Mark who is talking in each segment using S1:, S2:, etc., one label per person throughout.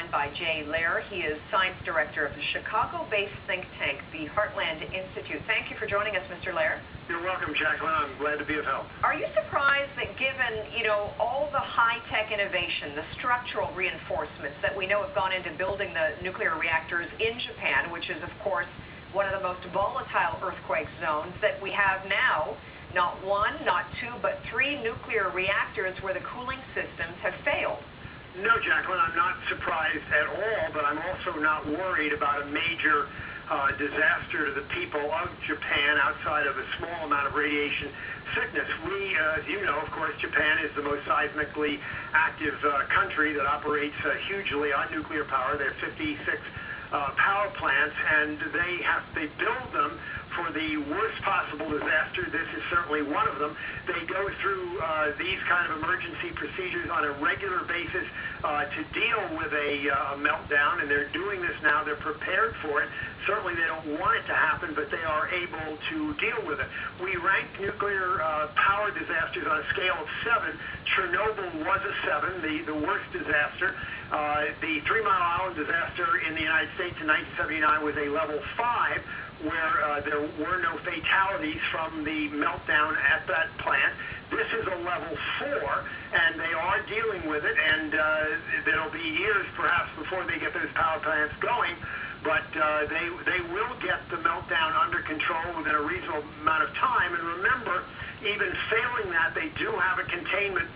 S1: Heartland by Jim Lehr. He is Science Director of the Chicago-based think tank, the Heartland Institute. Thank you for joining us, Mr. Lehr.
S2: You're welcome, Jacqueline. I'm glad to be of help.
S1: Are you surprised that given, all the high-tech innovation, the structural reinforcements that we know have gone into building the nuclear reactors in Japan, which is, of course, one of the most volatile earthquake zones, that we have now not one, not two, but three nuclear reactors where the cooling systems have failed?
S2: No, Jacqueline, I'm not surprised at all, but I'm also not worried about a major disaster to the people of Japan outside of a small amount of radiation sickness. We, as you know, of course, Japan is the most seismically active country that operates hugely on nuclear power. There are 56 power plants, and they build them for the worst possible disaster. This is certainly one of them. They go through these kind of emergency procedures on a regular basis to deal with a meltdown, and they're doing this now. They're prepared for it. Certainly they don't want it to happen, but they are able to deal with it. We rank nuclear power disasters on a scale of 7. Chernobyl was a 7, the worst disaster. The 3 Mile Island disaster in the United States in 1979 was a level 5, where there were no fatalities from the meltdown at that plant. This is a level 4, and they are dealing with it, and there'll be years perhaps before they get those power plants going, but they will get the meltdown under control within a reasonable amount of time. And remember, even failing that, they do have a containment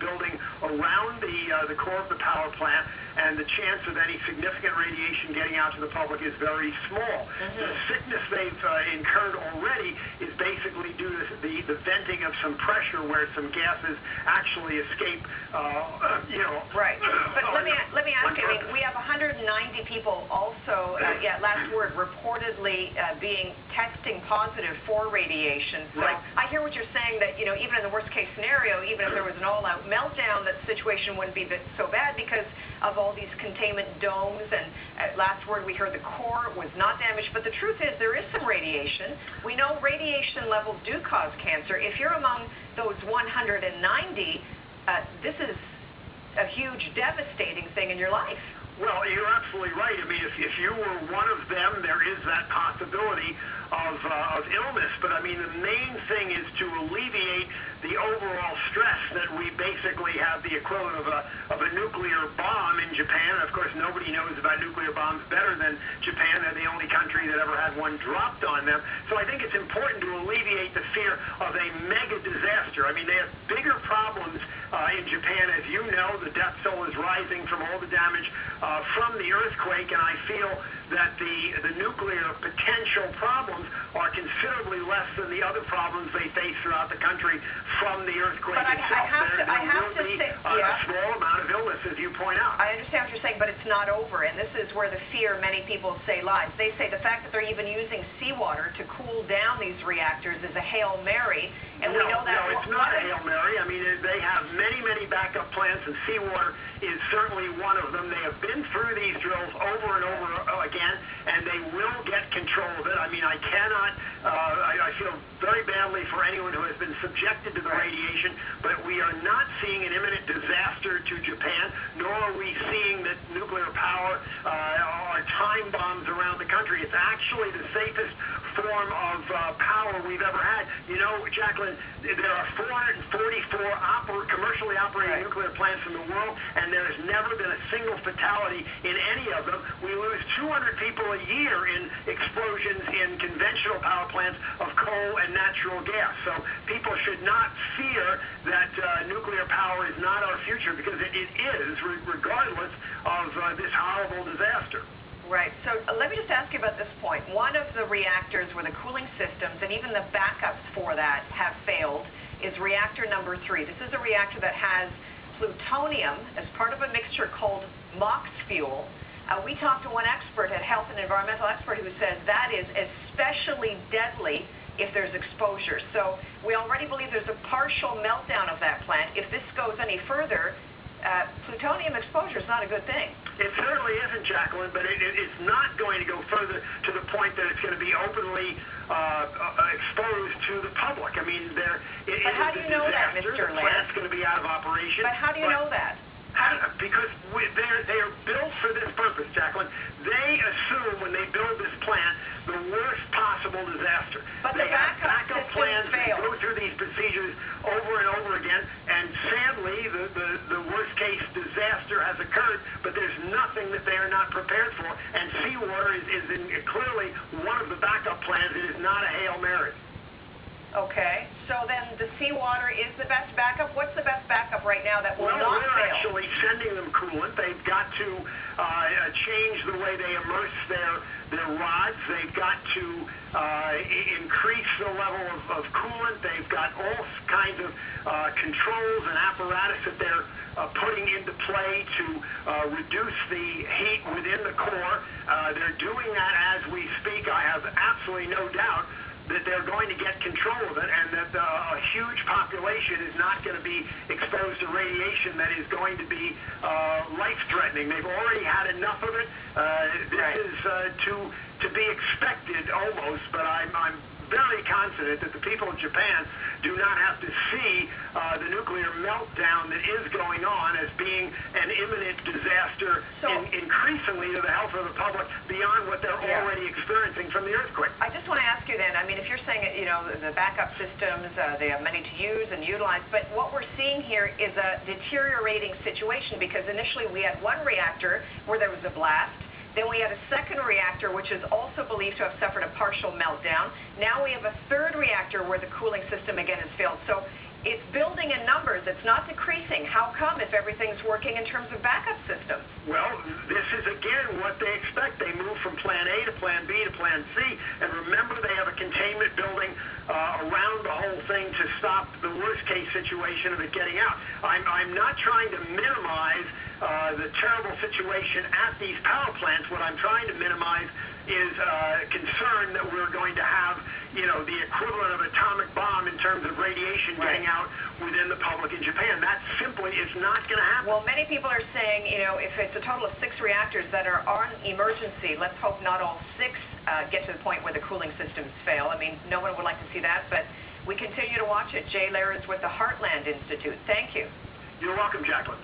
S2: building around the core of the power plant, and the chance of any significant radiation getting out to the public is very small. The sickness they've incurred already is basically due to the venting of some pressure where some gases actually escape.
S1: Right. But let me ask you. I mean, we have 190 people also, last word, reportedly being testing positive for radiation. So
S2: right.
S1: I hear what you're saying, that even in the worst case scenario, even if there was an all-out meltdown, that situation wouldn't be so bad because of all these containment domes, and last word we heard the core was not damaged. But the truth is there is some radiation. We know radiation levels do cause cancer. If you're among those 190, this is a huge, devastating thing in your life.
S2: Well, you're absolutely right. I mean, if you were one of them, there is that possibility of illness. But I mean, the main thing is to alleviate the overall stress that we basically have the equivalent of a nuclear bomb in Japan. Of course, nobody knows about nuclear bombs better than Japan. They're the only country that ever had one dropped on them. So I think it's important to alleviate the fear of a mega disaster. I mean, they have bigger problems in Japan. As you know, the death toll is rising from all the damage from the earthquake, and I feel that the nuclear potential problems are considerably less than the other problems they face throughout the country from the earthquake itself. There will be a small amount of illness, as you point out.
S1: I understand what you're saying, but it's not over, and this is where the fear many people say lies. They say the fact that they're even using seawater to cool down these reactors is a Hail Mary, and we know that...
S2: No, it's not a Hail Mary. I mean, they have many, many backup plans, and seawater is certainly one of them. They have been through these drills over and over again, and they will get control of it. I mean, I cannot... I feel very badly for anyone who has been subjected to the radiation, but we are not seeing an imminent disaster to Japan, nor are we seeing that nuclear power are time bombs around the country. It's actually the safest form of power we've ever had. You know, Jacqueline, there are 444 commercially operating nuclear plants in the world, and there has never been a single fatality in any of them. We lose 200 people a year in explosions in conventional power plants of coal and natural gas. So people should not fear that nuclear power is not our future, because it is, regardless of this horrible disaster.
S1: Right. So let me just ask you about this point. One of the reactors where the cooling systems and even the backups for that have failed is reactor number 3. This is a reactor that has plutonium as part of a mixture called MOX fuel. We talked to one expert, a health and environmental expert, who says that is especially deadly if there's exposure. So we already believe there's a partial meltdown of that plant. If this goes any further, plutonium exposure is not a good thing.
S2: It certainly isn't, Jacqueline, but it's not going to go further to the point that it's going to be openly exposed to the public. I mean,
S1: but how do you know that, Mr. Lehr?
S2: The plant's going to be out of operation.
S1: But how do you know that?
S2: Because they are built for Coolant, they assume when they build this plant the worst possible disaster.
S1: But
S2: they
S1: the
S2: backup plans, they
S1: fail.
S2: go through these procedures over and over again, and sadly, the worst case disaster has occurred, but there's nothing that they are not prepared for, and seawater is clearly one of the backup plans. It is not a Hail Mary.
S1: Okay, so then the seawater is the best backup. What's the best backup right now that will not fail?
S2: Well, we're actually sending them coolant. They've got to change the way they immerse their rods. They've got to increase the level of coolant. They've got all kinds of controls and apparatus that they're putting into play to reduce the heat within the core. They're doing that as we speak. I have absolutely no doubt that they're going to get control of it, and that a huge population is not going to be exposed to radiation that is going to be life-threatening. They've already had enough of it. This is to be expected almost, but I'm very confident that the people of Japan do not have to see the nuclear meltdown that is going on as being an imminent disaster, increasingly to the health of the public beyond what they're already experiencing from the earthquake.
S1: I just want to ask you then, I mean, if you're saying, you know, the backup systems, they have many to use and utilize, but what we're seeing here is a deteriorating situation, because initially we had one reactor where there was a blast. Then we had a second reactor, which is also believed to have suffered a partial meltdown. Now we have a third reactor where the cooling system again has failed. So it's building in numbers. It's not decreasing. How come if everything's working in terms of backup systems?
S2: Well, this is, again, what they expect. They move from Plan A to Plan B to Plan C. And remember, they have a containment building around the whole thing to stop the worst-case situation of it getting out. I'm not trying to minimize the terrible situation at these power plants. What I'm trying to minimize is concern that we're going to have, you know, the equivalent of an atomic bomb in terms of radiation getting out within the public in Japan. That simply is not going to happen.
S1: Well, many people are saying, you know, if it's a total of 6 reactors that are on emergency, let's hope not all 6 get to the point where the cooling systems fail. I mean, no one would like to see that, but we continue to watch it. Jay Lehr is with the Heartland Institute. Thank you.
S2: You're welcome, Jacqueline.